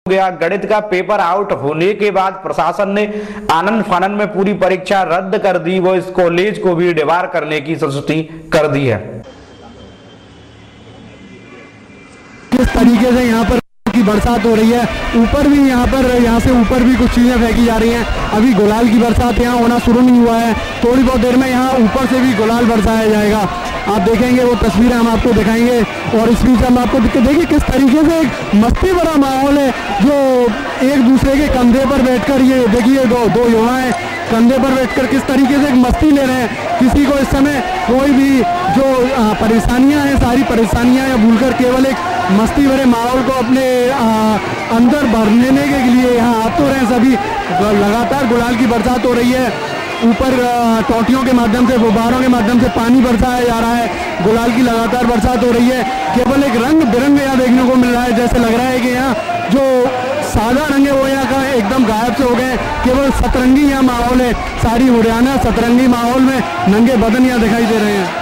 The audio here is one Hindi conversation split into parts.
गया। गणित का पेपर आउट होने के बाद प्रशासन ने आनंद फानंद में पूरी परीक्षा रद्द कर दी वो इस कॉलेज को भी डिबार करने की संस्तुति कर दी है। किस तरीके से यहाँ पर की बरसात हो रही है, ऊपर भी यहाँ से ऊपर भी कुछ चीजें फेंकी जा रही हैं। अभी गुलाल की बरसात यहाँ होना शुरू नहीं हुआ है, थोड़ी बहुत देर में यहाँ ऊपर से भी गुलाल बरसाया जाएगा। आप देखेंगे वो तस्वीरें हम आपको दिखाएंगे और इस बीच हम आपको देखिए किस तरीके से एक मस्ती भरा माहौल है, जो एक दूसरे के कंधे पर बैठकर ये देखिए दो युवाएं कंधे पर बैठकर किस तरीके से एक मस्ती ले रहे हैं। किसी को इस समय कोई भी जो परेशानियां हैं, सारी परेशानियां या भूलकर केवल एक मस्ती भरे माहौल को अपने अंदर भरने के लिए यहाँ आ तो रहे हैं सभी। लगातार गुलाल की बरसात हो रही है, ऊपर टोटियों के माध्यम से, गुब्बारों के माध्यम से पानी बरसाया जा रहा है। गुलाल की लगातार बरसात हो रही है, केवल एक रंग बिरंग यहाँ देखने को मिल रहा है। जैसे लग रहा है कि यहाँ जो सादा रंग है वो यहाँ का एकदम गायब से हो गए, केवल सतरंगी यहाँ माहौल है। सारी हरियाणा सतरंगी माहौल में नंगे बदन यहाँ दिखाई दे रहे हैं।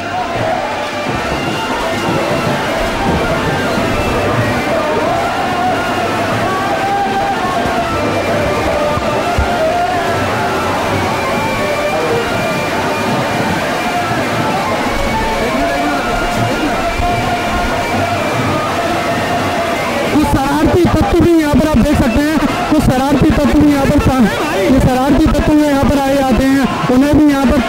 शरारती तत्व भी यहाँ पर आप देख सकते हैं, कुछ शरारती तत्व भी यहाँ पर ये शरारती तत्व यहाँ पर आए जाते हैं, उन्हें भी यहाँ पर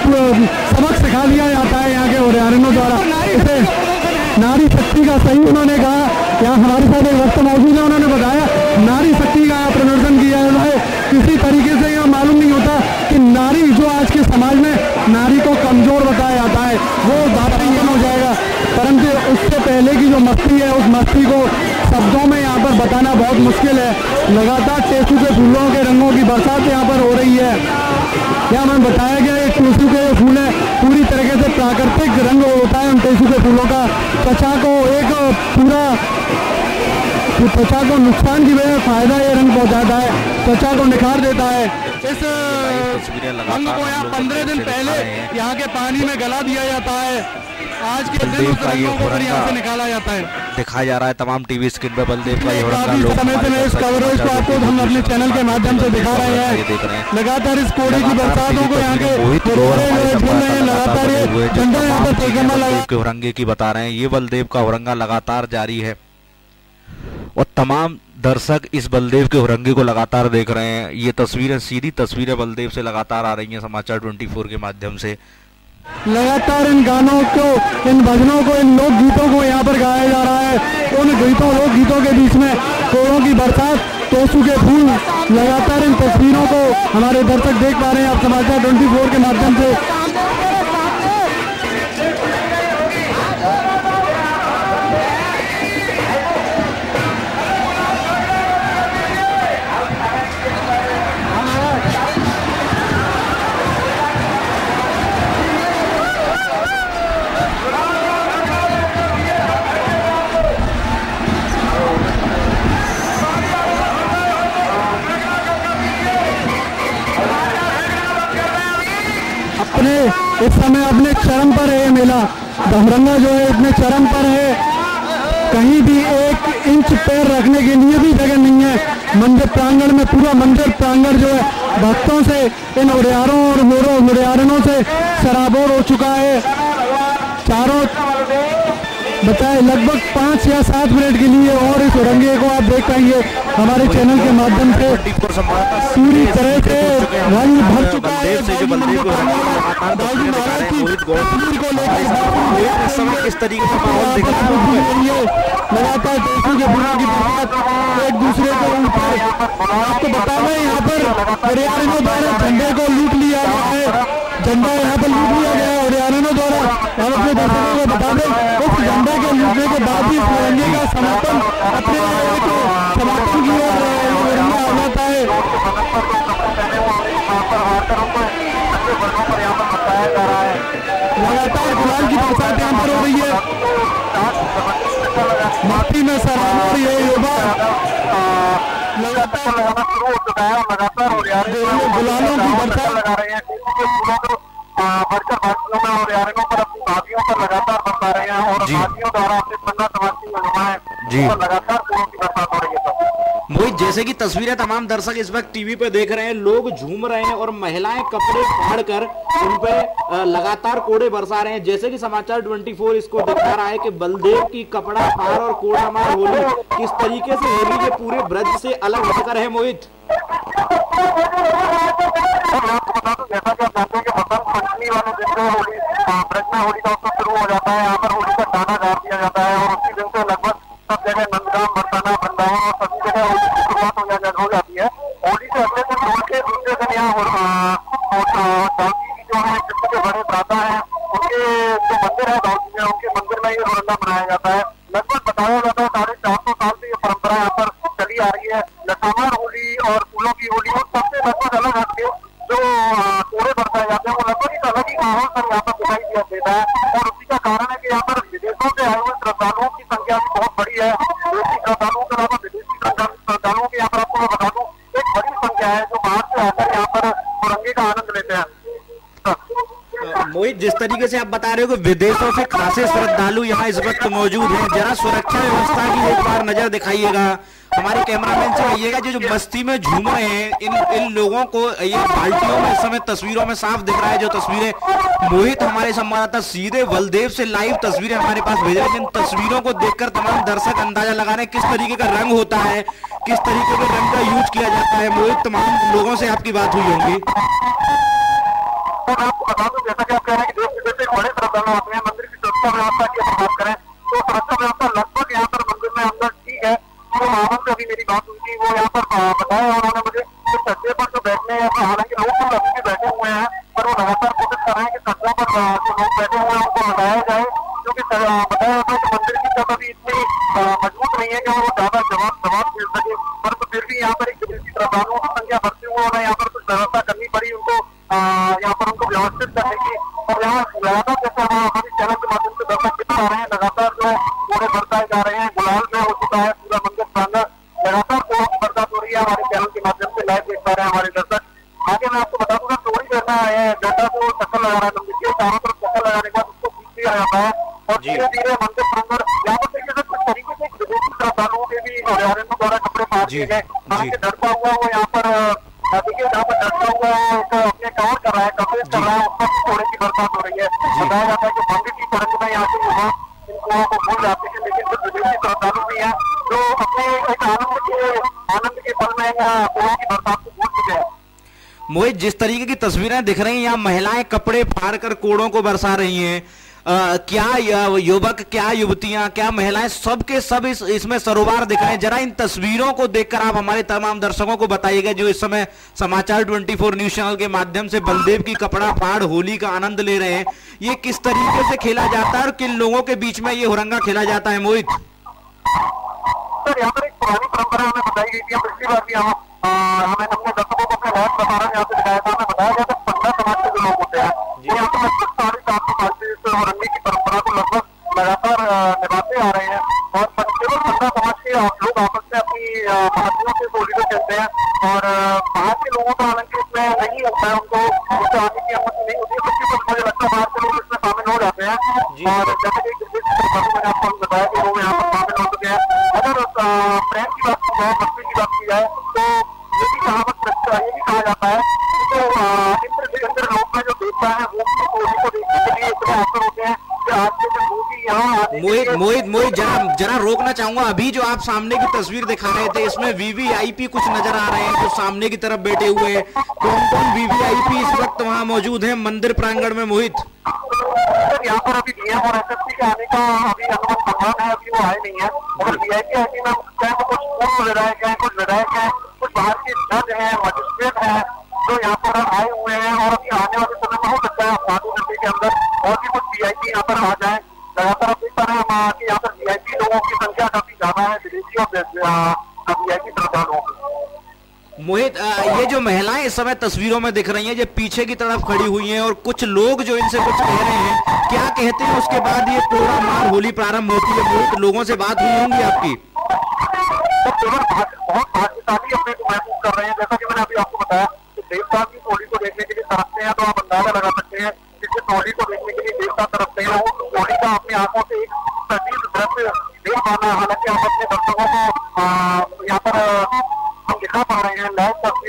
सबक सिखा दिया जाता है यहाँ के हरियाणियों द्वारा। इसे नारी शक्ति का सही उन्होंने कहा। यहाँ हमारे साथ एक वक्त मौजूद है, उन्होंने बताया नारी शक्ति का यहाँ प्रदर्शन किया है। किसी तरीके से यहाँ मालूम नहीं होता कि नारी जो आज के समाज में नारी को कमजोर बताया जाता है वो दायरा हो जाएगा, परंतु उससे पहले की जो मस्ती है उस मस्ती को शब्दों में यहाँ पर बताना बहुत मुश्किल है। लगातार टेसू के फूलों के रंगों की बरसात यहाँ पर हो रही है। यहाँ हमें बताया गया है टेसू के फूल है पूरी तरीके से प्राकृतिक रंग होता है उन टेसू के फूलों का। त्वचा को एक पूरा त्वचा को नुकसान की वजह फायदा ये रंग पहुँचाता है, त्वचा को निखार देता है। इस रंग को यहाँ 15 दिन पहले यहाँ के पानी में गला दिया जाता है, आज के दिन उस रंगों को फिर यहाँ से निकाला जाता है। दिखाया जा रहा है तमाम टीवी स्क्रीन पर बलदेव का ये समय से इस कवरेज को आपको हम अपने चैनल के माध्यम से दिखा रहे हैं। लगातार इस कोड़े की बरसातों को यहाँ के लगातार ये झंडा यहाँ पर तेगमा लगा के हुरंगे की बता रहे हैं। ये बलदेव का हुरंगा लगातार जारी है और तमाम दर्शक इस बलदेव के हुरंगे को लगातार देख रहे हैं। ये तस्वीरें सीधी तस्वीरें बलदेव से लगातार आ रही हैं समाचार 24 के माध्यम से। लगातार इन गानों को, इन भजनों को, इन लोक गीतों को यहाँ पर गाया जा रहा है। उन लोक गीतों के बीच में कोड़ों की बरसात, टेसू के फूल, लगातार इन तस्वीरों को हमारे दर्शक देख पा रहे हैं आप समाचार 24 के माध्यम से। इस समय अपने चरम पर है मेला, हुरंगा जो है इतने चरम पर है, कहीं भी 1 इंच पैर रखने के लिए भी जगह नहीं है। मंदिर प्रांगण में पूरा मंदिर प्रांगण जो है भक्तों से, इन हुरियारों और हुरियारिनों से सराबोर हो चुका है। चारों बताए लगभग 5 या 7 मिनट के लिए और इस हुरंगे को आप देख पाएंगे हमारे चैनल के माध्यम से। पूरी तरह से रंग भर चुका है। इस तरीके से माहौल दिख रहा है। लगातार टेसू के फूलों की बरसात एक दूसरे के ऊपर। आपको बताना है यहाँ पर हरियाणियों द्वारा झंडे को लूट लिया गया है, झंडा यहाँ पर लूट लिया गया है हरियाणियों द्वारा। हम अपने दर्शकों को बता दें उस झंडे के लूटने के बाद ही हुरंगे का समापन अपने समापन की ओर आ जाता है। लगातार गुलाल की बरसात यहाँ पर हो रही है। माफी में सराहना और ये युवा लगातार शुरू हो चुका है। लगातार गुलालों की बरसात लगा रहे हैं, बढ़कर भाषियों में और यारियों पर अपनी भाषियों पर लगातार बरसा रहे हैं और भाषियों द्वारा अपने पन्ना समाज की लगातार फूलों की बरसात हो रही है। मोहित, जैसे कि तस्वीरें तमाम दर्शक इस वक्त टीवी पे देख रहे हैं, लोग झूम रहे हैं और महिलाएं कपड़े फाड़ कर उन पे लगातार कोड़े बरसा रहे हैं। जैसे कि समाचार 24 इसको दिखा रहा है कि बलदेव की कपड़ा फाड़ और कोड़ा मार होली किस तरीके से होली के पूरे ब्रज से अलग हटकर है। मोहित, जैसा कि आप जानते हैं कि बसंत पंचमी वाले दिन से होली ब्रज में होली का उत्सव शुरू हो जाता है। यहाँ पर होली का गाना गा दिया जाता है और उसी दिन से लगभग सब जगह नंदगांव, बरसाना, वृंदावन और सभी जगह होली की शुरुआत हो जाती है। होली से अगले दिन होली के दूसरे दिन यहाँ दाऊदी की जो है जितने के बड़े भ्राता है उनके जो मंदिर है दाऊदी में, उनके मंदिर में ये रोरंगा मनाया जाता है। लगभग बताया जाता है 450 साल से ये परंपरा यहाँ पर चली आ रही है। लठामार होली और फूलों की होली और सबसे लगभग अलग हटके जो कोड़े बरसाए जाते हैं वो लगभग एक अलग ही माहौल सर यहाँ पर दिखाई देता है। और उसी का कारण है कि यहाँ पर विदेशों से आए हुए श्रद्धालुओं की संख्या भी बहुत बड़ी है। देशी श्रद्धालुओं के अलावा विदेशी श्रद्धालुओं की यहाँ पर आपको मैं बता दूं एक बड़ी संख्या है जो बाहर से आकर यहाँ पर तिरंगे का आनंद लेते हैं। मोहित, जिस तरीके से आप बता रहे हो कि विदेशों से खासे श्रद्धालु यहाँ इस वक्त मौजूद हैं, जरा सुरक्षा व्यवस्था की एक बार नजर दिखाइएगा। हमारे कैमरामैन से कहिएगा जो मस्ती में झूम रहे हैं इन लोगों को ये बाल्टियों में इस समय तस्वीरों में साफ दिख रहा है जो तस्वीरें मोहित हमारे संवाददाता सीधे बलदेव से लाइव तस्वीरें हमारे पास भेज रहे हैं। जिन तस्वीरों को देखकर तमाम दर्शक अंदाजा लगा रहे हैं किस तरीके का रंग होता है, किस तरीके के रंग का यूज किया जाता है। मोहित, तमाम लोगों से आपकी बात हुई होगी। मैं आपको बता दूं जैसा कि आप कह रहे हैं कि देश विदेश से बड़े श्रद्धालु आते हैं। मंदिर की सुरक्षा व्यवस्था की अगर बात करें तो सुरक्षा व्यवस्था लगभग यहाँ पर मंदिर में अंदर ठीक है। जो माहौल से अभी मेरी बात हुई थी वो यहाँ पर बताया उन्होंने मुझे कि सज्जे पर जो बैठने हैं, हालांकि लोग तो अभी भी बैठे हुए हैं पर वो लगातार कोशिश कर रहे हैं कि सज्जों पर जो लोग बैठे हुए हैं उनको हटाया जाए, क्योंकि बताया जाता है कि मंदिर की छत अभी इतनी मजबूत नहीं है कि वो ज्यादा जवाब दे सके। पर तो फिर भी यहाँ पर एक विदेशी श्रद्धालुओं की संख्या बढ़ती हुई उन्हें यहाँ पर कुछ व्यवस्था करनी पड़ी उनको यहाँ पर उनको व्यवस्थित करने की। और यहाँ लगातार जैसे हमारे चैनल के माध्यम से दर्शक दिखा रहे हैं लगातार जो कोड़े बरसाए जा रहे हैं, गुलाल में हो चुका है पूरा मंदिर प्रांगण, लगातार कोड़ों की बरसात हो रही है। हमारे चैनल के माध्यम से लाइव देख पा रहे हैं हमारे दर्शक। आगे मैं आपको बता दूंगा चोरी करना है बेटा को चक्कर लगा रहा है मंदिर के चारों तरफ, चक्कर लगाने के बाद उसको खींच दिया जाता है और धीरे धीरे मंदिर प्रांगण यहाँ पर देखिए कुछ तरीके से विदेशी श्रद्धालुओं के भी हरियाणा द्वारा कपड़े फाड़ दिए गए। डरता हुआ वो यहाँ पर देखिए जहाँ पर डरता हुआ अपने कवर कर रहा है, कवरेज कर रहा है, उसका कोड़े की बरसात हो रही है। बताया जाता है कि मंदिर की तरफ में यहाँ से युवा इन कुओं को भूल जाते हैं, लेकिन कुछ विदेशी श्रद्धालु भी हैं जो अपने एक आनंद के पल में कोड़ों की बरसात को भूल चुके हैं। मोहित, जिस तरीके की तस्वीरें दिख रही हैं यहाँ महिलाएं कपड़े फाड़ कर कोड़ों को बरसा रही हैं, क्या युवक, क्या युवतियां, क्या महिलाएं, सब के सब इसमें सरोवर दिख रहे हैं। जरा इन तस्वीरों को देखकर आप हमारे तमाम दर्शकों को बताइएगा जो इस समय समाचार 24 न्यूज चैनल के माध्यम से बलदेव की कपड़ा फाड़ होली का आनंद ले रहे हैं, ये किस तरीके से खेला जाता है और किन लोगों के बीच में ये हुरंगा खेला जाता है। मोहित सर, यहाँ पर एक पुरानी परंपरा हमें बताई गई थी, पिछली बार भी हमें अपने दर्शकों को अपने लाइव प्रसारण यहाँ से दिखाया था। हमें बताया गया था 15 समाज के जो लोग होते हैं यहाँ पर लगभग 450 साल से इस हुरंगे की परंपरा को लगभग लगातार निभाते आ रहे हैं और केवल 15 समाज के लोग आपस में अपनी भाषियों से होली को खेलते हैं और बाहर के लोगों का हालांकि इसमें नहीं होता है, उनको उससे आने की अनुमति नहीं होती है, क्योंकि मुझे लगता है बाहर के लोग इसमें शामिल हो जाते हैं। और जैसे कि मैंने आपको बताया कि लोग यहाँ पर शामिल हो चुके हैं। अगर प्रेम की बात की जाए, भक्ति की बात की जाए तो ये भी कहा जाता है तो इंद्र लोक में जो देवता है वो भी होली को देखने के लिए इतने अवसर होते हैं कि आज के दिन वो भी यहाँ मोहित जरा रोकना चाहूंगा। अभी जो आप सामने की तस्वीर दिखा रहे थे इसमें वीवीआईपी कुछ नजर आ रहे हैं जो सामने की तरफ बैठे हुए हैं। कौन कौन वीवीआईपी इस वक्त वहाँ मौजूद है मंदिर प्रांगण में? मोहित यहाँ पर अभी डीएम और एसएसपी के आने का अभी अनुमति संभावना है, अभी वो आए नहीं है। अगर वीआईपी आईपी में चाहे तो कुछ पूर्व विधायक है, कुछ विधायक है, कुछ बाहर के जज है, मजिस्ट्रेट है जो यहाँ पर आए हुए हैं और अभी आने वाले समय में हो सकता है 5 घंटे के अंदर और भी कुछ वीआईपी यहाँ पर आ जाए। लगातार आप देख पा रहे हैं कि यहाँ पर वीआईपी लोगों की संख्या काफी ज्यादा है, विदेशी और वीआईपी श्रद्धालुओं की। मोहित, ये जो महिलाएं इस समय तस्वीरों में दिख रही हैं जो पीछे की तरफ खड़ी हुई हैं और कुछ लोग जो इनसे कुछ कह रहे हैं, क्या कहते हैं? उसके बाद ये कोड़ा मार होली प्रारंभ होती है। मोहित, लोगों से बात हुई होंगी आपकी? बहुत भाग्यशाली अपने को महसूस कर रहे हैं। जैसा कि मैंने अभी आपको बताया कि देवता की होली को देखने के लिए तरसते हैं तो आप अंदाजा लगा सकते हैं कि जिस होली को देखने के लिए देवता तरसते हैं वो होली का अपनी आंखों से एक सजीव दृश्य देख पाना। हालांकि आप अपने दर्शकों को यहाँ पर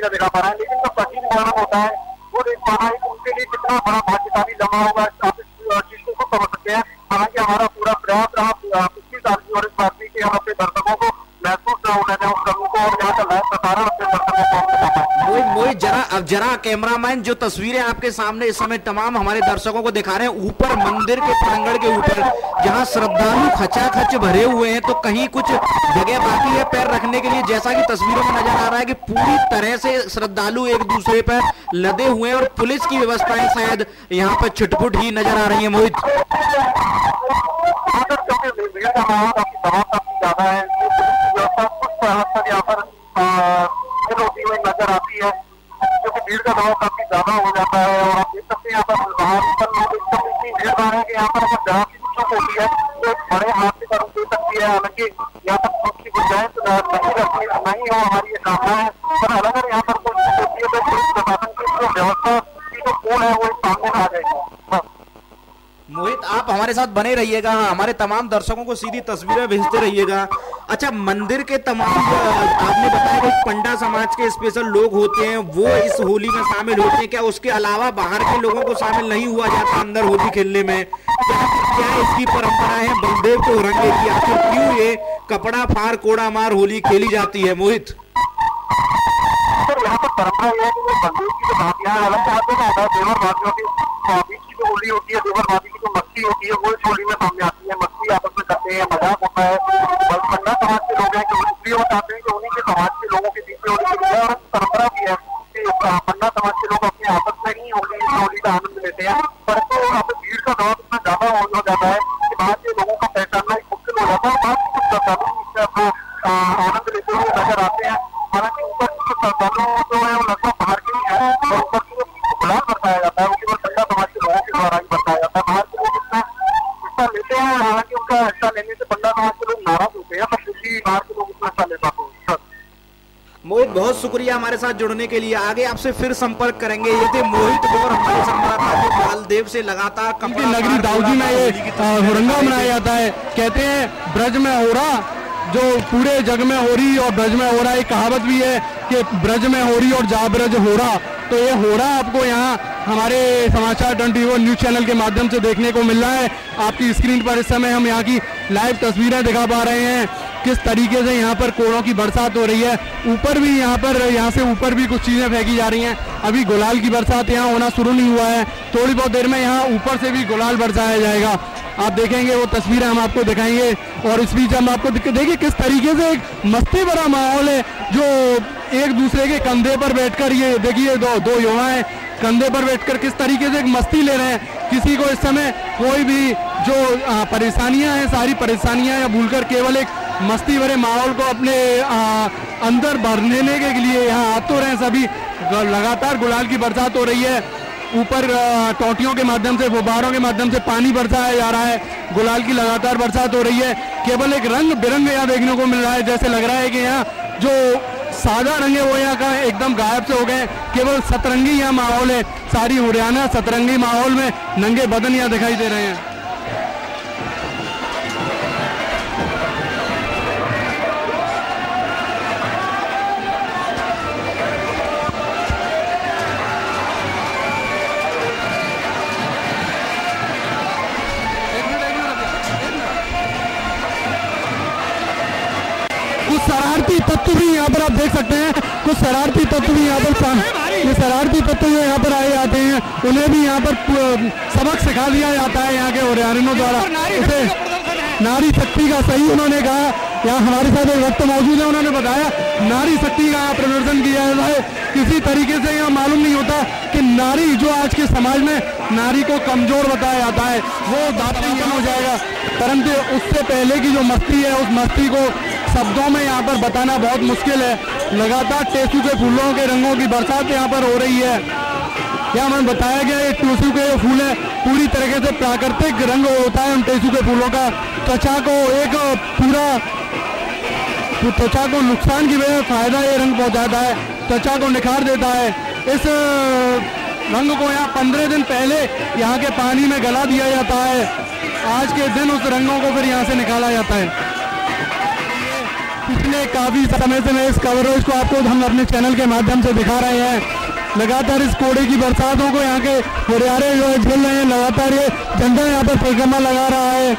तस्वीरें दिखा पा रहे हैं, लेकिन जो कठिन मालूम होता है वो देख पाना है उनके लिए कितना बड़ा भाग्यशाली लम्हा होगा, आप इस चीज को समझ सकते हैं। हालांकि हमारा पूरा प्रयास रहा पिछली साल की और इस बार भी कि हम अपने दर्शकों को महसूस न होने दें उस कमी को, और यहाँ का लाइव प्रसारण अपने दर्शकों को। मोहित जरा कैमरामैन जो तस्वीरें आपके सामने इस समय तमाम हमारे दर्शकों को दिखा रहे हैं, ऊपर मंदिर के प्रांगण के ऊपर जहां श्रद्धालु खचाखच भरे हुए हैं, तो कहीं कुछ जगह बाकी है पैर रखने के लिए। जैसा कि तस्वीरों में नजर आ रहा है कि पूरी तरह से श्रद्धालु एक दूसरे पर लदे हुए हैं और पुलिस की व्यवस्थाएं शायद यहाँ पर छुटपुट ही नजर आ रही है। मोहित भीड़ का माहौल काफी दबाव काफी ज्यादा है, व्यवस्था कुछ हद तक यहाँ पर होती हुई नजर आती है, क्योंकि भीड़ का दबाव काफी ज्यादा हो जाता है। और आप देख सकते हैं यहाँ पर लोग इतनी भीड़ भाड़ है कि यहाँ पर अगर जहाँ की चूक होती है तो एक बड़े हादसे का रूप ले सकती है। हालांकि यहाँ पर चूक की गुंजाइश नहीं हो, हमारी ये कामना है, पर अगर यहाँ पर कोई चूक होती है तो पुलिस प्रशासन की जो व्यवस्था की जो कोण है वो सामने आ जाएगी। मोहित आप हमारे साथ बने रहिएगा, हमारे तमाम दर्शकों को सीधी तस्वीरें भेजते रहिएगा। अच्छा, मंदिर के तमाम आपने बताया कि पंडा समाज के स्पेशल लोग होते हैं वो इस होली में शामिल होते हैं, क्या उसके अलावा बाहर के लोगों को शामिल नहीं हुआ जाता अंदर होली खेलने में? क्या इसकी परंपरा है बलदेव के हुरंगे की? आखिर क्यों ये कपड़ा फाड़ कोड़ा मार होली खेली जाती है? मोहित यहाँ पर परंपरा यह है कि वो बलदेव की जो भातियां अलग चाहते हैं, देवर भातियों की बीच की जो होली होती है, देवर भाती की जो मस्ती होती है वो इस होली में सामने आती है। मस्ती आपस में करते हैं, मजाक होता है। पंडा समाज के लोग हैं कि इसलिए वो चाहते हैं कि उन्हीं के समाज के लोगों के बीच में होली खेली जाए, और परंपरा भी है कि पंडा समाज के लोग अपने आपस में ही होली का आनंद लेते हैं। परंतु यहाँ पर भीड़ का दबाव इतना ज्यादा हो जाता है कि बाहर के लोगों का पहचानना ही मुश्किल हो जाता है, और बाहर कुछ श्रद्धालु इससे अपना आनंद लेते हुए नजर आते हैं। हालांकि ऊपर कुछ श्रद्धालु जो है वो लगभग बाहर के ही है, और ऊपर की जो गुलाल बरसाया जाता है वो केवल पंडा समाज के लोगों के द्वारा ही बरसाया जाता है। बाहर के लोग इसमें हिस्सा लेते हैं, हालांकि उनका हिस्सा लेने से पंडा समाज के लोग नाराज होते हैं, पर फिर भी बाहर के लोग इसमें हिस्सा ले पाते हैं। मोहित बहुत शुक्रिया हमारे साथ जुड़ने के लिए, आगे आपसे फिर संपर्क करेंगे। ये थे मोहित गौर, हमारे संवाददाता जो बालदेव से लगातार नगरी दाऊदी में ये हुरंगा मनाया जाता है। कहते हैं ब्रज में हो रहा जो पूरे जग में हो रही और ब्रज में हो रहा, एक कहावत भी है कि ब्रज में हो रही और जा ब्रज हो रहा। तो ये हो रहा आपको यहाँ हमारे समाचार 24 न्यूज चैनल के माध्यम से देखने को मिल रहा है। आपकी स्क्रीन पर इस समय हम यहाँ की लाइव तस्वीरें दिखा पा रहे हैं किस तरीके से यहाँ पर कोड़ों की बरसात हो रही है। ऊपर भी यहाँ से ऊपर भी कुछ चीज़ें फेंकी जा रही हैं। अभी गुलाल की बरसात यहाँ होना शुरू नहीं हुआ है, थोड़ी बहुत देर में यहाँ ऊपर से भी गुलाल बरसाया जाएगा। आप देखेंगे वो तस्वीरें हम आपको दिखाएंगे, और इस बीच हम आपको देखिए किस तरीके से एक मस्ती भरा माहौल है, जो एक दूसरे के कंधे पर बैठकर, ये देखिए दो युवा हैं कंधे पर बैठकर किस तरीके से एक मस्ती ले रहे हैं। किसी को इस समय कोई भी जो परेशानियां हैं, सारी परेशानियां या भूलकर केवल एक मस्ती भरे माहौल को अपने अंदर भरने के लिए यहाँ आते रहे। सभी लगातार गुलाल की बरसात हो रही है, ऊपर टोटियों के माध्यम से, गुब्बारों के माध्यम से पानी बरसाया जा रहा है। गुलाल की लगातार बरसात हो रही है। केवल एक रंग बिरंग यहाँ देखने को मिल रहा है, जैसे लग रहा है कि यहाँ जो सादा रंग है वो यहाँ का एकदम गायब से हो गए। केवल सतरंगी यहाँ माहौल है, सारी हरियाणा सतरंगी माहौल में नंगे बदन यहाँ दिखाई दे रहे हैं। कुछ शरारती तत्व भी यहाँ पर आप देख सकते हैं, कुछ शरारती तत्व भी यहाँ पर, ये शरारती तत्व जो यहाँ पर आए जाते हैं उन्हें भी यहाँ पर सबक सिखा दिया जाता है यहाँ के हरियाणियों द्वारा। उसे नारी शक्ति का सही उन्होंने कहा। यहाँ हमारे साथ एक वक्त मौजूद है, उन्होंने बताया नारी शक्ति का यहाँ प्रदर्शन किया जाता है। किसी तरीके से यहाँ मालूम नहीं होता कि नारी जो आज के समाज में नारी को कमजोर बताया जाता है वो दातन हो जाएगा, परंतु उससे पहले की जो मस्ती है उस मस्ती को शब्दों में यहाँ पर बताना बहुत मुश्किल है। लगातार टेसू के फूलों के रंगों की बरसात यहाँ पर हो रही है। यहाँ हमें बताया गया है टेसू के फूल है पूरी तरीके से प्राकृतिक रंग होता है उन टेसू के फूलों का। त्वचा को एक पूरा त्वचा को नुकसान की वजह फायदा ये रंग पहुँचाता है, त्वचा को निखार देता है। इस रंग को यहाँ 15 दिन पहले यहाँ के पानी में गला दिया जाता है। आज के दिन उस रंगों को फिर यहाँ से निकाला जाता है। पिछले काफी समय से मैं इस कवरेज को आपको हम अपने चैनल के माध्यम से दिखा रहे हैं। लगातार इस कोड़े की बरसातों को यहाँ के हुरियारे जो है झेल रहे हैं। लगातार ये झंडा यहाँ पर परिक्रमा लगा रहा है।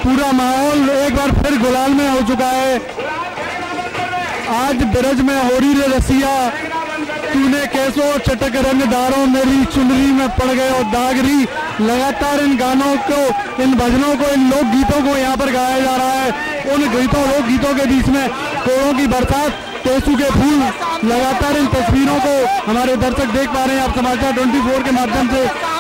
पूरा माहौल एक बार फिर गुलाल में हो चुका है। आज ब्रज में हो रही रे रसिया, तूने कैसो चटक रंगदारों मेरी चुनरी में पड़ गए और दागरी। लगातार इन गानों को, इन भजनों को, इन लोक गीतों को यहाँ पर गाया जा रहा है। उन गीतों लोक गीतों के बीच में कोड़ों की बरसात, टेसू के फूल। लगातार इन तस्वीरों को हमारे दर्शक देख पा रहे हैं आप समाचार 24 के माध्यम से।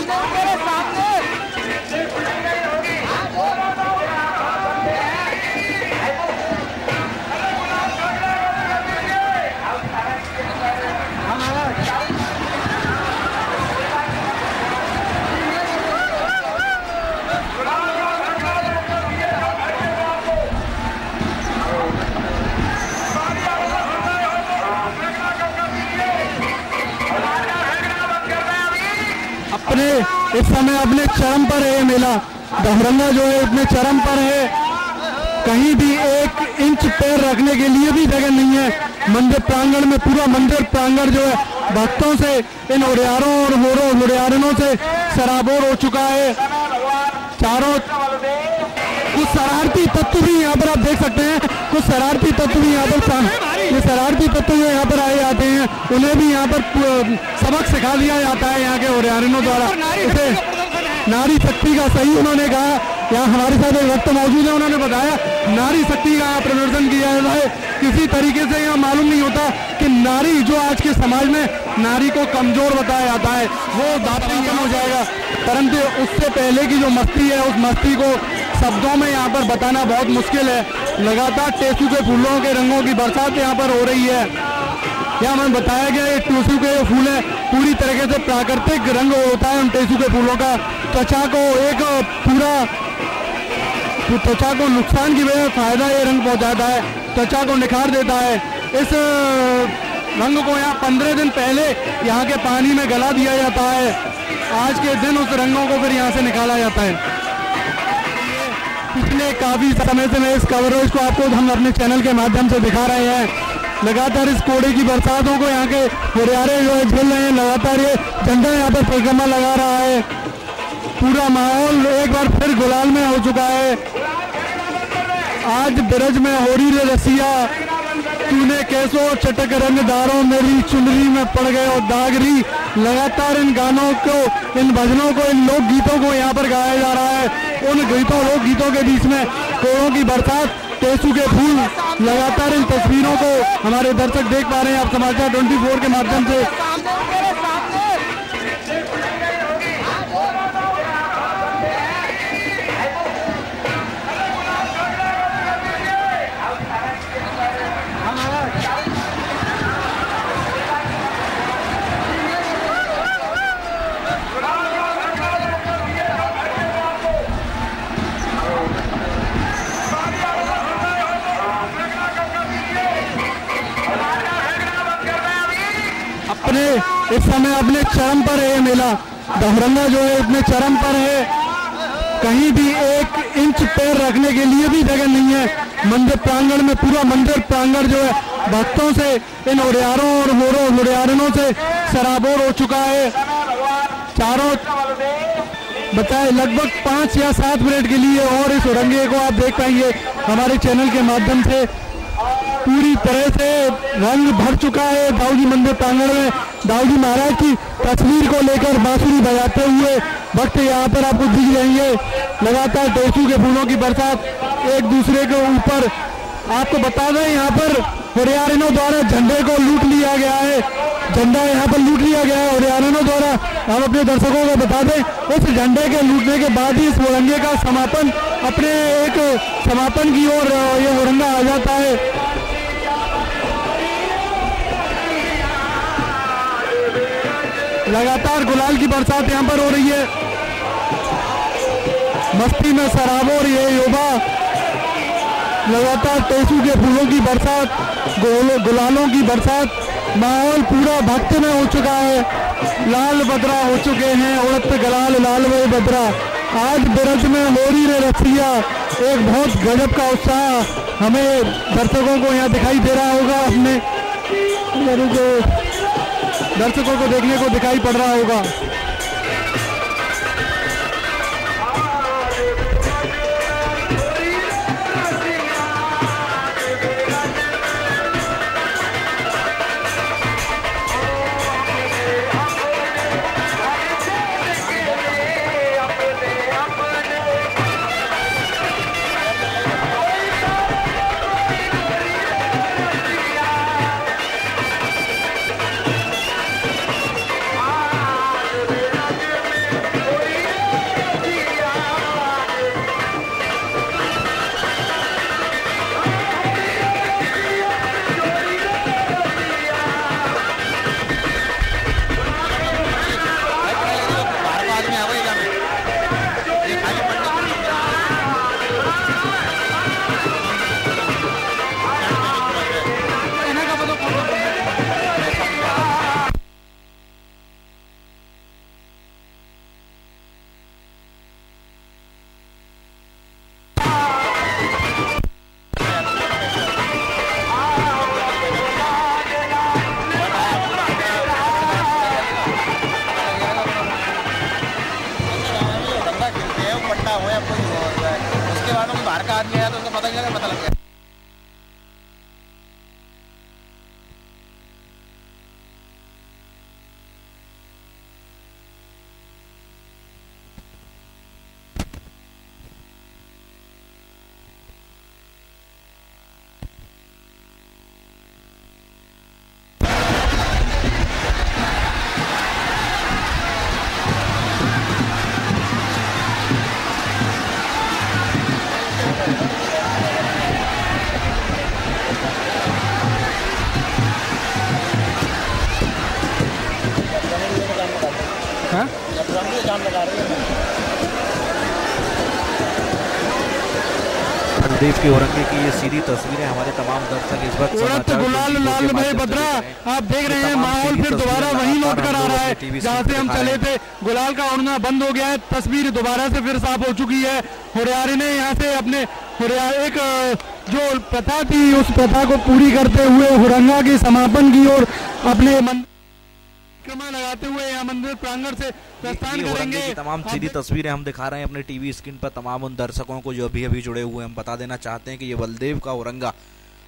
इस समय अपने चरम पर है मेला। दहरंगा जो है अपने चरम पर है। कहीं भी 1 इंच पैर रखने के लिए भी जगह नहीं है। मंदिर प्रांगण में, पूरा मंदिर प्रांगण जो है भक्तों से, इन हुरियारों और हुरियारिनों से सराबोर हो चुका है। चारों कुछ शरारती तत्व भी यहाँ पर आप देख सकते हैं। कुछ शरारती तत्व भी यहाँ पर, ये शरारती तत्व जो यहाँ पर आए जाते हैं, उन्हें भी यहाँ पर सबक सिखा दिया जाता है यहाँ के हुरियारिनों द्वारा। इसे नारी शक्ति का सही उन्होंने कहा। यहाँ हमारे साथ एक वक्त मौजूद है, उन्होंने बताया नारी शक्ति का प्रदर्शन किया जाता है। किसी तरीके से यह मालूम नहीं होता कि नारी जो आज के समाज में नारी को कमजोर बताया जाता है वो दातन हो जाएगा, परंतु उससे पहले की जो मस्ती है उस मस्ती को शब्दों में यहाँ पर बताना बहुत मुश्किल है। लगातार टेसू के फूलों के रंगों की बरसात यहाँ पर हो रही है। यहाँ हमें बताया गया है टेसू के जो फूल है पूरी तरीके से प्राकृतिक रंग होता है उन टेसू के फूलों का। त्वचा को एक पूरा त्वचा को नुकसान की वजह फायदा ये रंग पहुँचाता है, त्वचा को निखार देता है। इस रंग को यहाँ 15 दिन पहले यहाँ के पानी में गला दिया जाता है। आज के दिन उस रंगों को फिर यहाँ से निकाला जाता है। पिछले काफी समय से मैं इस कवरेज को आपको हम अपने चैनल के माध्यम से दिखा रहे हैं। लगातार इस कोड़े की बरसातों को यहाँ के हुरियारे जो है झेल रहे हैं। लगातार ये झंडा यहाँ पर परिक्रमा लगा रहा है। पूरा माहौल एक बार फिर गुलाल में हो चुका है। आज ब्रज में हो रही रे रसिया, तूने कैसो चटक रंगदारों मेरी चुनरी में पड़ गए और दागरी। लगातार इन गानों को, इन भजनों को, इन लोक गीतों को यहाँ पर गाया जा रहा है। उन गीतों लोक गीतों के बीच में कोड़ों की बरसात, टेसू के फूल। लगातार इन तस्वीरों को हमारे दर्शक देख पा रहे हैं आप समाचार 24 के माध्यम से। इस समय अपने चरम पर है मेला। दहरंगा जो है अपने चरम पर है। कहीं भी 1 इंच पैर रखने के लिए भी जगह नहीं है। मंदिर प्रांगण में, पूरा मंदिर प्रांगण जो है भक्तों से, इन हुरियारों और हुरियारिनों से सराबोर हो चुका है। चारों बताए लगभग 5 या 7 मिनट के लिए और इस हुरंगे को आप देख पाएंगे हमारे चैनल के माध्यम से। पूरी तरह से रंग भर चुका है दाऊजी मंदिर प्रांगण में। दाऊजी महाराज की तस्वीर को लेकर बांसुरी बजाते हुए भक्त यहाँ पर आपको दिख जाएंगे। लगातार टेसू के फूलों की बरसात एक दूसरे के ऊपर। आपको बता दें यहाँ पर हुरियारिनों द्वारा झंडे को लूट लिया गया है। झंडा यहाँ पर लूट लिया गया है हुरियारिनों द्वारा। हम अपने दर्शकों को बता दें उस झंडे के लूटने के बाद ही इस हुरंगे का समापन, अपने एक समापन की ओर ये हुरंगा आ जाता है। लगातार गुलाल की बरसात यहाँ पर हो रही है। मस्ती में सराबोर ये युवा। लगातार टेसू के फूलों की बरसात, गुलालों की बरसात। माहौल पूरा भक्त में हो चुका है। लाल बदरा हो चुके हैं, उड़त गलाल लाल वे बदरा। आज ब्रज में होरी रे रसिया, एक बहुत गजब का उत्साह हमें दर्शकों को यहाँ दिखाई दे रहा होगा, अपने जो दर्शकों को देखने को दिखाई पड़ रहा होगा। बलदेव के औरंगे की ये सीधी तस्वीरें हमारे तमाम दर्शक इस वक्त गुलाल लाल भाई बद्रा आप देख रहे हैं, माहौल फिर दोबारा वहीं लौट कर आ रहा है जहाँ से हम चले थे। गुलाल का उड़ना बंद हो गया है, तस्वीर दोबारा से फिर साफ हो चुकी है। हुरियारे ने यहाँ से अपने एक जो प्रथा थी उस प्रथा को पूरी करते हुए हुरंगा के समापन की ओर अपने लगाते हुए यहाँ मंदिर प्रांगण से प्रस्थान करेंगे। की तमाम सीधी तस्वीरें हम दिखा रहे हैं अपने टीवी स्क्रीन पर तमाम उन दर्शकों को जो अभी अभी जुड़े हुए हैं। हम बता देना चाहते हैं कि ये बलदेव का हुरंगा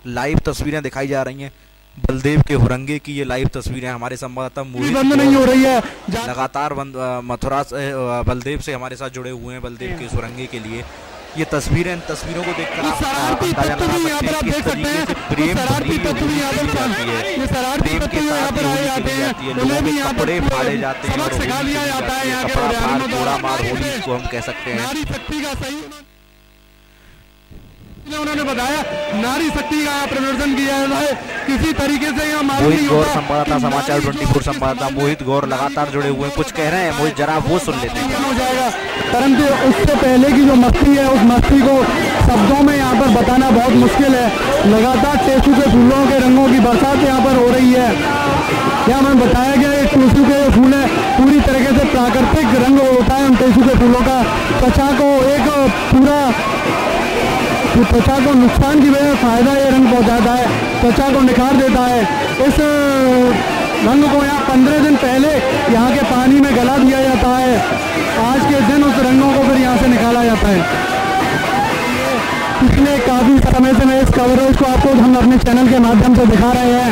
लाइव तस्वीरें दिखाई जा रही हैं। बलदेव के हुरंगे की ये लाइव तस्वीरें हमारे संवाददाता बंद नहीं हो रही है, लगातार मथुरा से बलदेव से हमारे साथ जुड़े हुए हैं बलदेव के हुरंगे के लिए। ये तस्वीरें को देखकर आप अंदाजा लगा सकते हैं किस तरीके से प्रेम भरी जाती है, प्रेम के साथ होली जाती है, लोगों के कपड़े फाड़े जाते हैं और कपड़ा मार घोड़ा मार होली इसको हम कह सकते हैं। उन्होंने बताया नारी शक्ति का प्रदर्शन किया है, किसी तरीके से यहाँ मोहित गौर संवाददाता समाचार 24 संवाददाता मोहित गौर लगातार जुड़े हुए हैं, कुछ कह रहे हैं मोहित, जरा वो सुन लेते हैं। हो जाएगा, परंतु उससे पहले की जो मस्ती है उस मस्ती को शब्दों में यहाँ पर बताना बहुत मुश्किल है। लगातार टेसू के फूलों के रंगों की बरसात यहाँ पर हो रही है। यहाँ हमें बताया गया है टेसू के फूल है पूरी तरीके से प्राकृतिक रंग होता है उन टेसू के फूलों का, त्वचा को एक पूरा त्वचा को नुकसान की वजह फायदा ये रंग पहुंचाता है, त्वचा को निखार देता है। इस रंग को यहाँ 15 दिन पहले यहाँ के पानी में गला दिया जाता है, आज के दिन उस रंगों को फिर यहाँ से निकाला जाता है। पिछले काफ़ी समय से मैं इस कवरेज को आपको हम अपने चैनल के माध्यम से दिखा रहे हैं।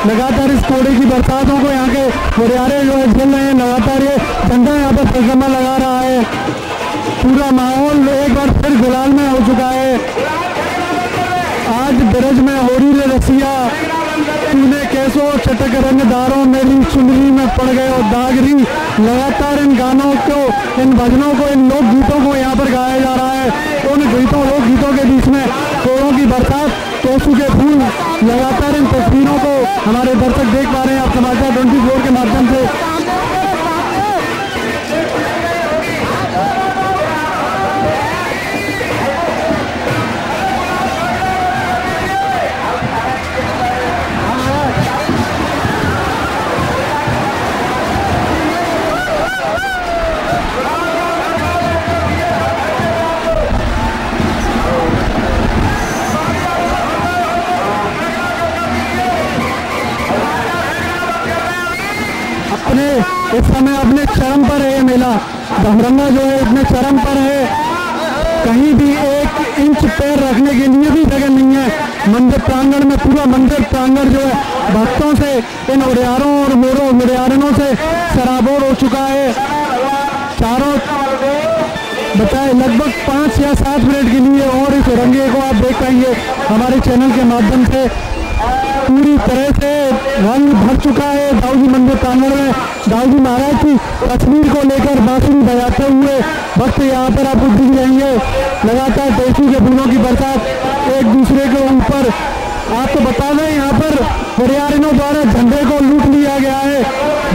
लगातार इस कोड़े की बरसातों को यहाँ के हुरियारे जो है झेल रहे हैं, लगातार ये झंडा यहाँ पर परिक्रमा लगा रहा है। पूरा माहौल एक बार फिर गुलाल में हो चुका है। आज ब्रज में होरी रे रसिया, तूने कैसो चटक रंगदारों मेरी चुनरी में पड़ गए और दागरी। लगातार इन गानों को, इन भजनों को, इन लोक गीतों को यहाँ पर गाया जा रहा है। उन गीतों लोक गीतों के बीच में कोड़ों की बरसात, टोसू के फूल, लगातार इन तस्वीरों को हमारे दर्शक देख पा रहे हैं आप समाचार 24 के माध्यम से। अपने इस समय अपने चरम पर है। ये मेला दमरंगा जो है इतने चरम पर है, कहीं भी 1 इंच पैर रखने के लिए भी जगह नहीं है। मंदिर प्रांगण में पूरा मंदिर प्रांगण जो है भक्तों से, इन उड़ियारों और उड़ियारनों से सराबोर हो चुका है। चारों बताए लगभग 5 या 7 मिनट के लिए और इस रंगे को आप देख पाएंगे हमारे चैनल के माध्यम से। पूरी तरह से रंग भर चुका है दाऊजी मंदिर प्रांगण में। दाऊजी महाराज की तस्वीर को लेकर बांसुरी बजाते हुए भक्त यहाँ पर आपको दिख जाएंगे। लगातार टेसू के फूलों की बरसात एक दूसरे के ऊपर। आपको बता दें यहाँ पर उड़ियारिनों द्वारा झंडे को लूट लिया गया है,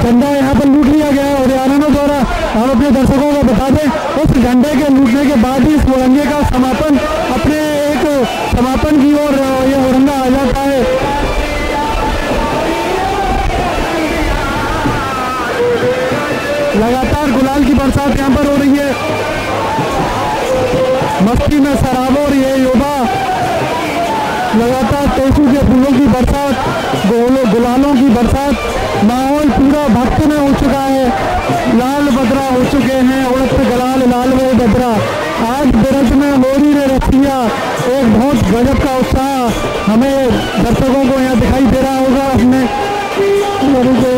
झंडा यहाँ पर लूट लिया गया है उड़ियारिनों द्वारा। हम अपने दर्शकों को बता दें उस झंडे के लूटने के बाद ही इस हुरंगे का समापन अपने एक समापन की ओर यह हुरंगा आ जाता है। लगातार गुलाल की बरसात यहाँ पर हो रही है, मस्ती में सराबोर ये युवा। लगातार टेसू के फूलों की बरसात, गुलालों की बरसात, माहौल पूरा भक्त में हो चुका है। लाल बदरा हो चुके हैं, उड़त गलाल लाल वे बदरा। आज बिरज में मोरी रे रसिया, एक बहुत गजब का उत्साह हमें दर्शकों को यहाँ दिखाई दे रहा होगा, अपने लोगों को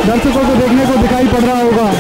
दर्शकों को देखने को दिखाई पड़ रहा होगा।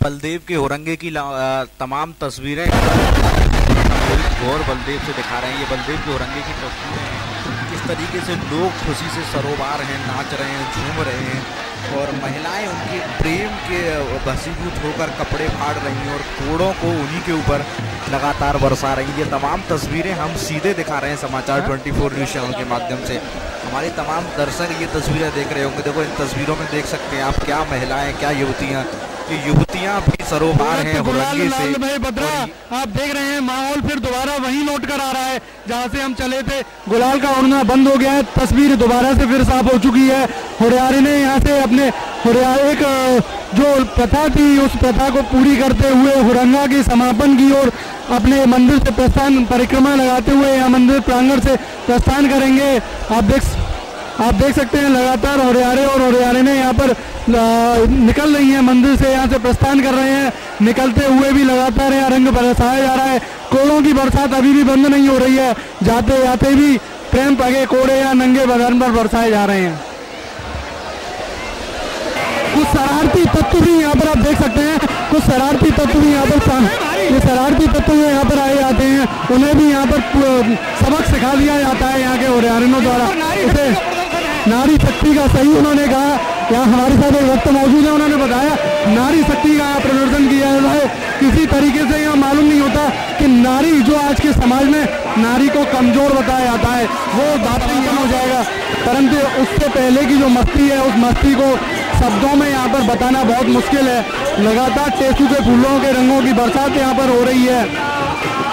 बलदेव के हुरंगे की तमाम तस्वीरें और बलदेव से दिखा रहे हैं। ये बलदेव के हुरंगे की तस्वीरें हैं, किस तरीके से लोग खुशी से सरोबार हैं, नाच रहे हैं, झूम रहे हैं और महिलाएं उनके प्रेम के वशीभूत होकर कपड़े फाड़ रही हैं और कोड़ों को उन्हीं के ऊपर लगातार बरसा रही हैं। ये तमाम तस्वीरें हम सीधे दिखा रहे हैं समाचार 24 न्यूज़ चैनल के माध्यम से। हमारे तमाम दर्शक ये तस्वीरें देख रहे होंगे। देखो इन तस्वीरों में देख सकते हैं आप, क्या महिलाएं, क्या युवतियां भी सरोबार हैं हुरंगे से। आप देख रहे हैं माहौल फिर दोबारा वहीं लौट कर आ रहा है जहां से हम चले थे। गुलाल का उड़ना बंद हो गया है, तस्वीर दोबारा से फिर साफ हो चुकी है। हुरियारे ने यहाँ से अपने एक जो प्रथा थी उस प्रथा को पूरी करते हुए हुरंगा के समापन की ओर अपने मंदिर से प्रस्थान, परिक्रमा लगाते हुए यहाँ मंदिर प्रांगण से प्रस्थान करेंगे। आप देख सकते हैं लगातार हुरियारे ने यहाँ पर निकल रही हैं मंदिर से, यहाँ से प्रस्थान कर रहे हैं। निकलते हुए भी लगातार यहाँ रंग बरसाया जा रहा है। कोड़ों की बरसात अभी भी बंद नहीं हो रही है, जाते जाते भी प्रेम पगे कोड़े या नंगे बदन पर बरसाए जा रहे हैं। कुछ शरारती तत्व भी यहाँ पर आप देख सकते हैं, कुछ शरारती तत्व भी यहाँ पर ये शरारती तत्व यहाँ पर आए जाते हैं, उन्हें भी यहाँ पर सबक सिखा दिया जाता है यहाँ के हुरियारिनों द्वारा। इसे नारी शक्ति का सही उन्होंने कहा। यहाँ हमारे साथ एक वक्त मौजूद है, उन्होंने बताया नारी शक्ति का प्रदर्शन किया जाता है। किसी तरीके से यहाँ मालूम नहीं होता कि नारी जो आज के समाज में नारी को कमजोर बताया जाता है वो बातें यहाँ हो जाएगा, परंतु उससे पहले की जो मस्ती है उस मस्ती को शब्दों में यहाँ पर बताना बहुत मुश्किल है। लगातार टेसू के फूलों के रंगों की बरसात यहाँ पर हो रही है।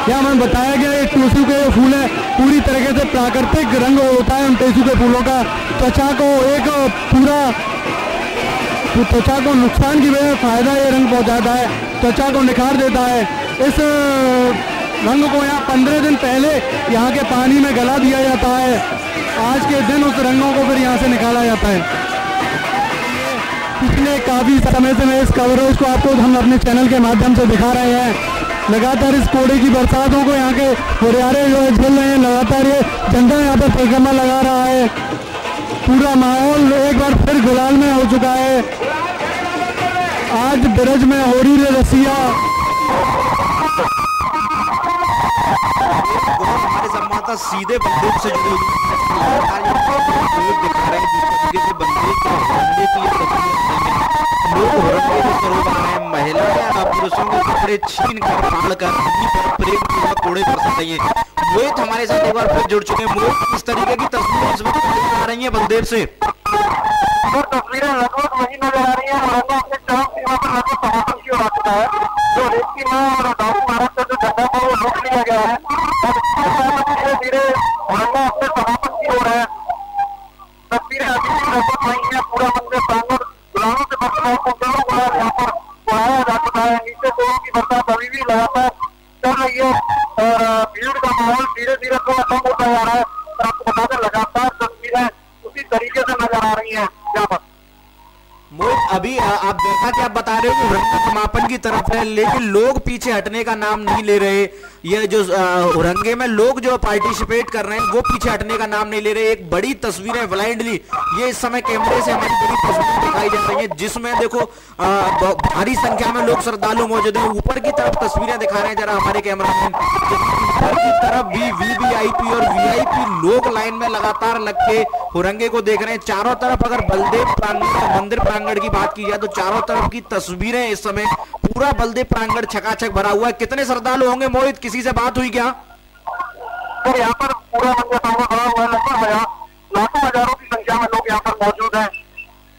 यहाँ हमें बताया गया ये टेसू के फूल है, पूरी तरीके से प्राकृतिक रंग होता है उन टेसू के फूलों का। त्वचा को एक पूरा त्वचा को नुकसान की वजह फायदा ये रंग पहुंचाता है, त्वचा को निखार देता है। इस रंग को यहाँ 15 दिन पहले यहाँ के पानी में गला दिया जाता है, आज के दिन उस रंगों को फिर यहाँ से निकाला जाता है। पिछले काफ़ी समय से मैं इस कवरेज को आपको हम अपने चैनल के माध्यम से दिखा रहे हैं। लगातार इस कोड़े की बरसातों को यहाँ के हुरियारे जो है झेल रहे हैं, लगातार ये जनता यहाँ पर परिक्रमा लगा रहा है। पूरा माहौल एक बार फिर गुलाल में हो चुका है। आज ब्रज में हो रही है रसिया। हमारे संवाददाता सीधे बंदूक से जुड़े हुए दिखा रहे हैं जिस तरीके से बंदूक की महिला पुरुषों के कपड़े छीन कर फाड़ कर प्रेम पूर्वक कोड़े कर सकते हैं। मोहित हमारे साथ एक बार फिर जुड़ चुके हैं। मोहित, इस तरीके की तस्वीरें इस वक्त आ रही है बलदेव से, तो तस्वीरें लगभग वही नजर आ रही है और अपने चरम सीमा पर लगभग समापन की ओर आ चुका है। जो रेत की मां और दाऊ महाराज का जो झंडा था वो रोक लिया गया है और धीरे धीरे औरंगा अपने समापन की ओर है। तस्वीरें अभी भी लगभग वही है। पूरा मंदिर प्रांगण गुलालों से भर चुका है, कुंडलों गुलाल यहाँ पर उड़ाया जा चुका है। नीचे से की बरसात अभी भी लगातार चल रही है और भीड़ का माहौल धीरे धीरे थोड़ा कम होता जा रहा है। और आपको बता दें लगातार तस्वीरें उसी तरीके से नजर आ रही है यहाँ पर। मोहित, अभी आप देखा कि आप बता रहे हो कि रंग समापन की तरफ है, लेकिन लोग पीछे हटने का नाम नहीं ले रहे। ये जो रंगे में लोग जो पार्टिसिपेट कर रहे हैं वो पीछे हटने का नाम नहीं ले रहे। एक बड़ी तस्वीर है ब्लाइंडली, ये इस समय कैमरे से हमारी बड़ी तस्वीर दिखाई जा रही है जिसमें देखो भारी संख्या में लोग श्रद्धालु मौजूद हैं। ऊपर की तरफ तस्वीरें दिखा रहे हैं जरा हमारे कैमरामैन, ऊपर की तरफ भी वीवीआईपी और वीआईपी लोग लाइन में लगातार लग के हुरंगे को देख रहे हैं। चारों तरफ अगर बलदेव प्रांगण मंदिर प्रांगण की बात की जाए तो चारों तरफ की तस्वीरें इस समय पूरा बलदेव प्रांगण छकाछक भरा हुआ है। कितने श्रद्धालु होंगे मोहित, किसी से बात हुई क्या? तो यहाँ पर पूरा मंदिर भरा हुआ है, लगभग लाखों हजारों की संख्या में लोग यहाँ पर मौजूद हैं।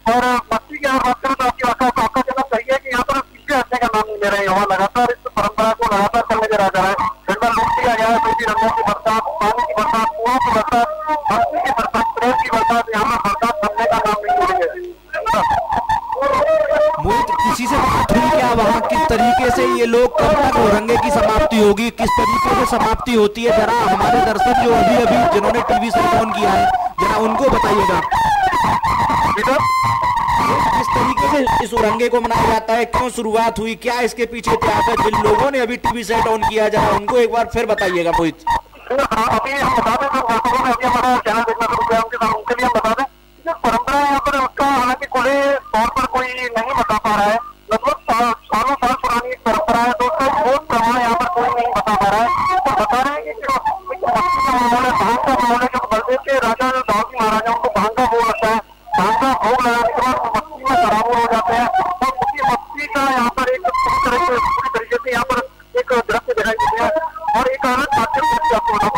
और मस्ती की बात करें तो आपकी आपका कहना सही है कि यहाँ पर पीछे हटने का नाम नहीं ले रहे हैं। वहाँ लगातार इस परंपरा को लगातार चलने दे रहा है। झंडा लूट दिया गया है, दूसरी रंगों की बरसात, पानी की बरसात, कुओं की बरसात, भक्ति की बरसात, प्रेम की बरसात, यहाँ पर बरसात थमने का नाम नहीं ले रही है। मोहित, किसी से बात हुई क्या वहाँ किस तरीके से ये लोग कब तक हुरंगे की समाप्ति होगी, किस तरीके से समाप्ति होती है? जरा हमारे दर्शक जो अभी अभी जिन्होंने टीवी से ऑन किया है जरा उनको बताइएगा किस तरीके से इस हुरंगे को मनाया जाता है, क्यों शुरुआत हुई, क्या इसके पीछे इतिहास है? जिन लोगों ने अभी टीवी सेट ऑन किया जरा उनको एक बार फिर बताइएगा मोहित। अभी हम बता दें जो दर्शकों ने अभी हमारा चैनल देखना शुरू किया उनके लिए हम बता दें जो परंपरा है यहाँ पर उसका हालांकि खुले तौर पर कोई नहीं बता पा रहा है। लगभग सालों साल पुरानी एक परंपरा है तो उसका ठोस प्रमाण यहाँ पर कोई नहीं बता पा रहा है। तो बता रहे हैं कि जो मस्ती का माहौल है, भांग का माहौल है, जो बलदेव के राजा जो दाऊ जी महाराज है उनको भांग का भोग लगता है। भांग का भोग लगाने के बाद मस्ती में सराबोर हो जाते हैं और उसी मस्ती का यहाँ पर एक पूरी तरीके से यहाँ पर एक दृश्य दिखाई देते हैं। और एक अलग माध्यम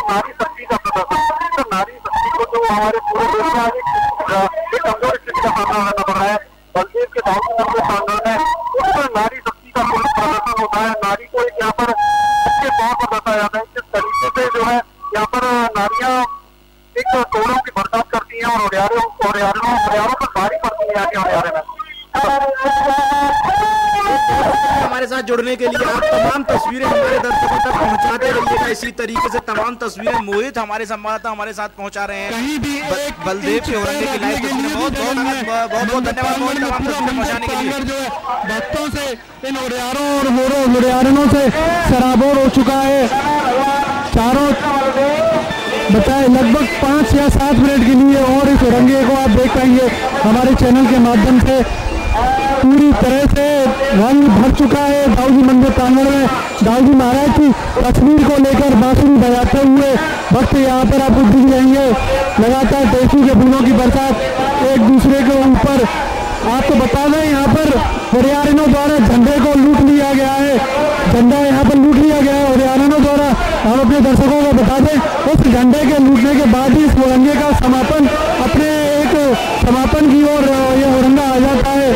नारी शक्ति का प्रदर्शन, तो नारी शक्ति को जो हमारे पूरे देश में एक कमजोर स्थिति का सामना करना पड़ रहा है। बलदेव के दाऊ के प्रांगण में उस नारी शक्ति का पूरा प्रदर्शन होता है। नारी को एक यहाँ पर अच्छे तौर पर बताया जाता है किस तरीके से जो है यहाँ पर नारियां एक तोड़ों की बरसात करती हैं और हरियारों पर भारी पड़ती है यहाँ के हरियारे में। हमारे साथ जुड़ने के लिए आप तमाम तस्वीरें हमारे दर्शकों तक पहुंचाते रहिएगा। इसी तरीके से तमाम तस्वीरें मोहित हमारे संवाददाता हमारे साथ पहुंचा रहे हैं। कहीं भी बलदेव के हुरंगे की लाइव तस्वीरें बहुत धन्यवाद मोहित तमाम तस्वीरें पहुंचाने के लिए। जो है भक्तों से इन हुरियारों और हुरियारिनों से सराबोर हो चुका है। चारों बताए लगभग 5 या 7 मिनट के लिए और इस हुरंगे को आप देख पाएंगे हमारे चैनल के माध्यम से। पूरी तरह से रंग भर चुका है दाऊ जी मंदिर प्रांगण में। दाऊ जी महाराज की तस्वीर को लेकर बांसुरी बजाते हुए भक्त यहाँ पर आपको दिख जाएंगे। लगातार टेसू के फूलों की बरसात एक दूसरे के ऊपर। आपको बता दें यहाँ पर हुरियारिनों द्वारा झंडे को लूट लिया गया है, झंडा यहाँ पर लूट लिया गया है हुरियारिनों द्वारा। हम अपने दर्शकों को बता दें उस झंडे के लूटने के बाद ही इस हुरंगे का समापन अपने एक समापन की ओर यह हुरंगा आ जाता है।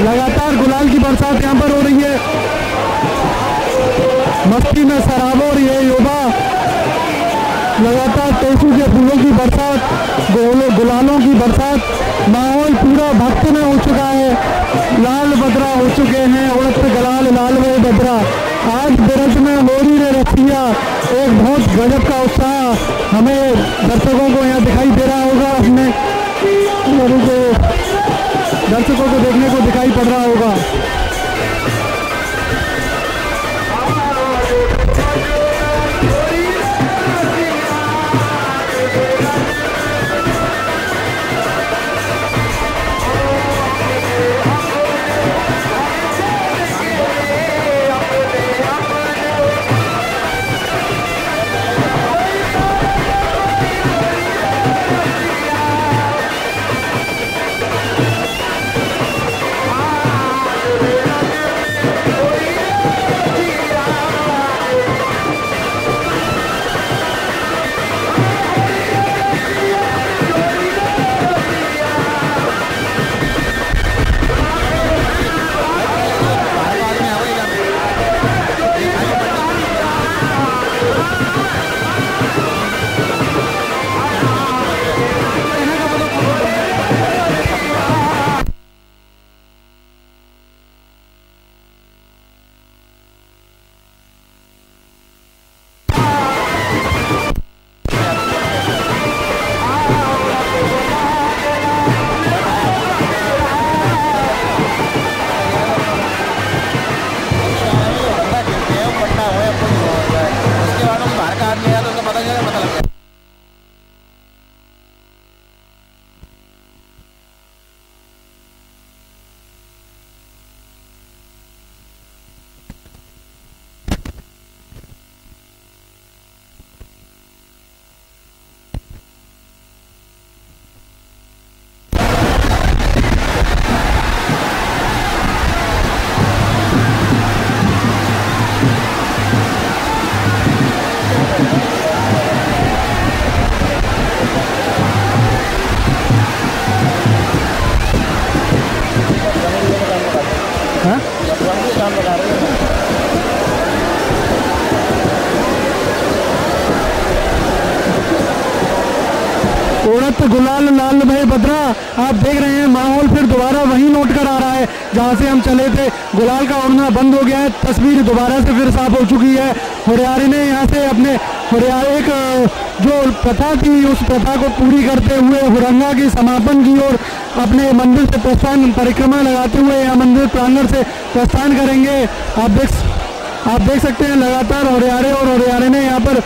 लगातार गुलाल की बरसात यहाँ पर हो रही है, मस्ती में सराबोर ये युवा, लगातार टेसू के फूलों की बरसात, गुलालों की बरसात, माहौल पूरा भक्त में हो चुका है, लाल बदरा हो चुके हैं, उड़त गलाल लाल वे बदरा। आज बिरज में होरी रे रसिया, एक बहुत गजब का उत्साह हमें दर्शकों को यहाँ दिखाई दे रहा होगा, अपने दर्शकों को देखने को दिखाई पड़ रहा होगा। उड़त गुलाल लाल भाई बदरा, आप देख रहे हैं माहौल फिर दोबारा वही नोट कर आ रहा है जहां से हम चले थे। गुलाल का उड़ना बंद हो गया है, तस्वीर दोबारा से फिर साफ हो चुकी है। हुरियारे ने यहाँ से अपने एक जो प्रथा थी उस प्रथा को पूरी करते हुए हुरंगा की समापन की और अपने मंदिर से प्रस्थान, परिक्रमा लगाते हुए यहाँ मंदिर प्रांगण से प्रस्थान करेंगे। आप देख सकते हैं लगातार हुरियारे ने यहाँ पर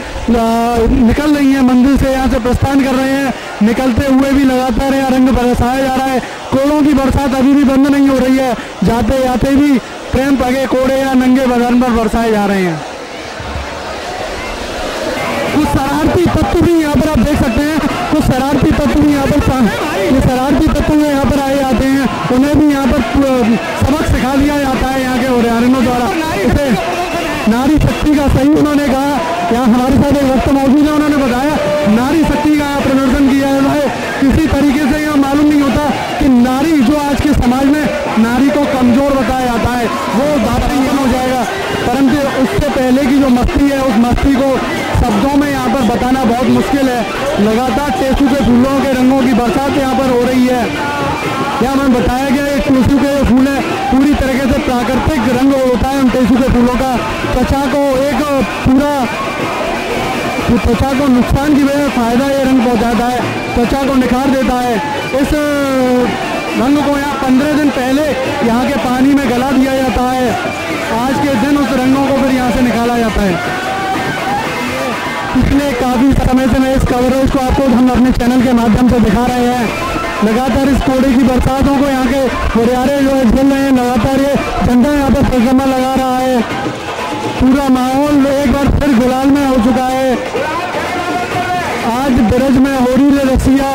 निकल रही हैं मंदिर से, यहाँ से प्रस्थान कर रहे हैं। निकलते हुए भी लगातार यहाँ रंग बरसाया जा रहा है। कोड़ों की बरसात अभी भी बंद नहीं हो रही है, जाते जाते भी प्रेम पगे कोड़े या नंगे बदन पर बरसाए जा रहे हैं। कुछ शरारती तत्व भी यहाँ पर आप देख सकते हैं, कुछ शरारती तत्व भी यहाँ पर यहाँ पर आए जाते हैं, उन्हें भी यहाँ पर सबक सिखा दिया जाता है यहाँ के हुरियारिनों द्वारा। इसे नारी शक्ति का सही उन्होंने कहा, यहाँ हमारे साथ एक वक्त मौजूद है, उन्होंने बताया नारी शक्ति का प्रदर्शन किया है। किसी तरीके से यह मालूम नहीं होता कि नारी जो आज के समाज में नारी को कमजोर बताया जाता है वो बातें हो जाएगा, परंतु उससे पहले की जो मस्ती है उस मस्ती को शब्दों में यहाँ पर बताना बहुत मुश्किल है। लगातार टेसू के फूलों के रंगों की बरसात यहाँ पर हो रही है। यहाँ हमें बताया गया है टेसू के फूल है पूरी तरीके से प्राकृतिक रंग होता है उन टेसू के फूलों का। त्वचा को एक पूरा त्वचा को नुकसान की वजह फायदा ये रंग पहुँचाता है, त्वचा को निखार देता है। इस रंग को यहाँ 15 दिन पहले यहाँ के पानी में गला दिया जाता है, आज के दिन उस रंगों को फिर यहाँ से निकाला जाता है। पिछले काफ़ी समय से मैं इस कवरेज को आपको हम अपने चैनल के माध्यम से दिखा रहे हैं। लगातार इस कोड़े की बरसातों को यहाँ के हुरियारे जो है झेल रहे हैं, लगातार ये झंडा यहाँ पर परिक्रमा लगा रहा है। पूरा माहौल एक बार फिर गुलाल में हो चुका है। आज ब्रज में होरी रे रसिया,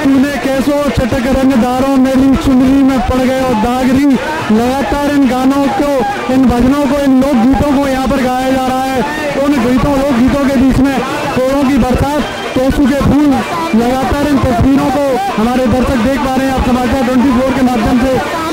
तूने कैसो चटक रंगदारों मेरी चुनरी में पड़ गए और दागरी। लगातार इन गानों को, इन भजनों को, इन लोक गीतों को यहाँ पर गाया जा रहा है। उन लोक गीतों के बीच में कोड़ों की बरसात, टेसू के फूल, लगातार इन तस्वीरों को हमारे दर्शक देख पा रहे हैं आप समाचार 24 के माध्यम से।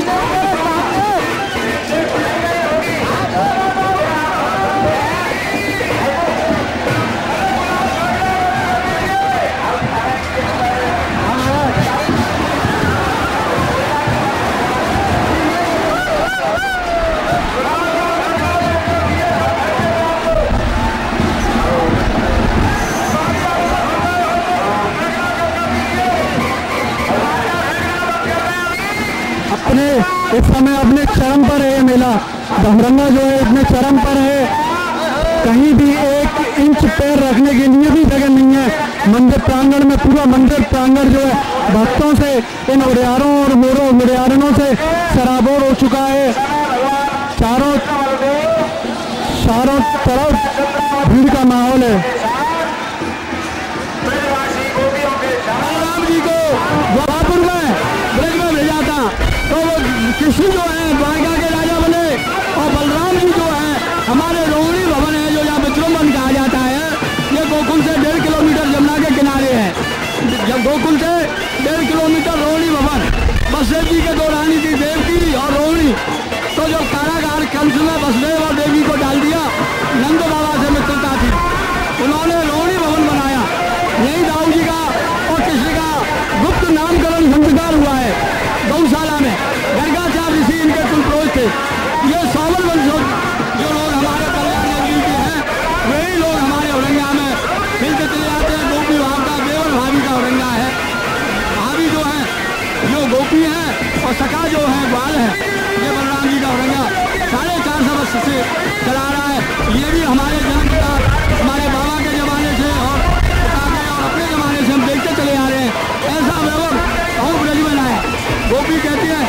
अपने इस समय अपने चरम पर है। मेला हुरंगा जो है इतने चरम पर है, कहीं भी 1 इंच पैर रखने के लिए भी जगह नहीं है। मंदिर प्रांगण में पूरा मंदिर प्रांगण जो है भक्तों से, इन उड़ियारों और उड़ियारनों से सराबोर हो चुका है। चारों तरफ भीड़ का माहौल है। बलराम जी को गोपालपुर में ब्रज में भेजा था तो वो कृष्ण जो है द्वारका के राजा बने, और बलराम जी जो है हमारे रोहिणी भवन है जो यहाँ विश्रमवन कहा जाता है। ये गोकुल से 1.5 किलोमीटर यमुना के किनारे है। जब गोकुल से 1.5 किलोमीटर रोहिणी भवन, वसुदेव जी के 2 रानी थी, देवकी और रोहिणी। तो जब कारागार कंस में वसुदेव और देवी को डाल दिया, नंद बाबा से मित्रता थी, उन्होंने रोहिणी भवन बनाया। यही दाऊ जी का और कृष्ण का गुप्त नामकरण संस्कार हुआ है गौशाला में। गर्गाचार्य ऋषि इनके कुलपुरोहित थे। ये 100 वंश जो लोग हमारे कल्याण नगरी के हैं, वही लोग हमारे औरंगा में मिलते चले जाते हैं। गोपी भाव का देवर भाभी का औरंगा है। भाभी जो है जो गोपी है और सखा जो है ग्वाल है, ये बलराम जी का औरंगा 450 वर्ष से चला रहा है। ये भी हमारे जन्म का, हमारे बाबा के जमाने से और पिता के और अपने जमाने से हम देखते चले आ रहे हैं। ऐसा व्यवहार और ब्रज में लाए। गोपी कहती है,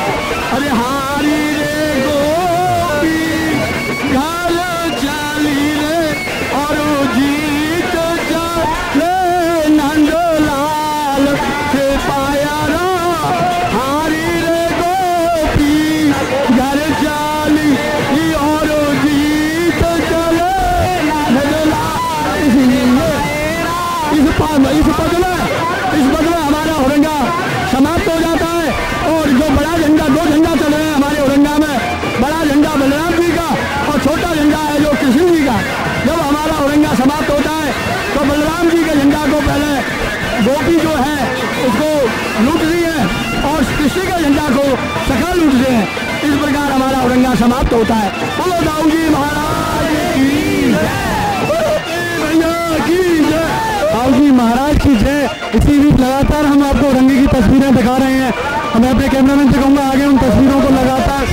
अरे हारी रे गोपी घर चली रे और जीत चले नंदलाल से पाया रा। हारी रे गोपी घर चली और जीत चले नंदलाल। इस पद में हमारा औरंगा समाप्त हो जाता है। और जो बड़ा झंडा, 2 झंडा चल रहे हैं हमारे औरंगा में, बड़ा झंडा बलराम जी का और छोटा झंडा है जो कृष्ण जी का। जब हमारा औरंगा समाप्त होता है तो बलराम जी के झंडा को पहले गोपी जो है उसको लूट रही है और कृष्ण के झंडा को सखा लूट रहे हैं। इस प्रकार हमारा औरंगा समाप्त होता है। बोलो दाऊ जी महाराज की जय, दाऊ जी महाराज की जय। इसी बीच लगातार हम आपको औरंगे की तस्वीरें दिखा रहे हैं। मैं अपने कैमरामैन से कहूँगा आगे उन तस्वीरों को लगातार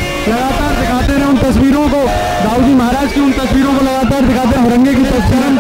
दिखाते रहे। उन तस्वीरों को, दाऊ जी महाराज की उन तस्वीरों को लगातार दिखाते हैं। औरंगे की तस्वीरें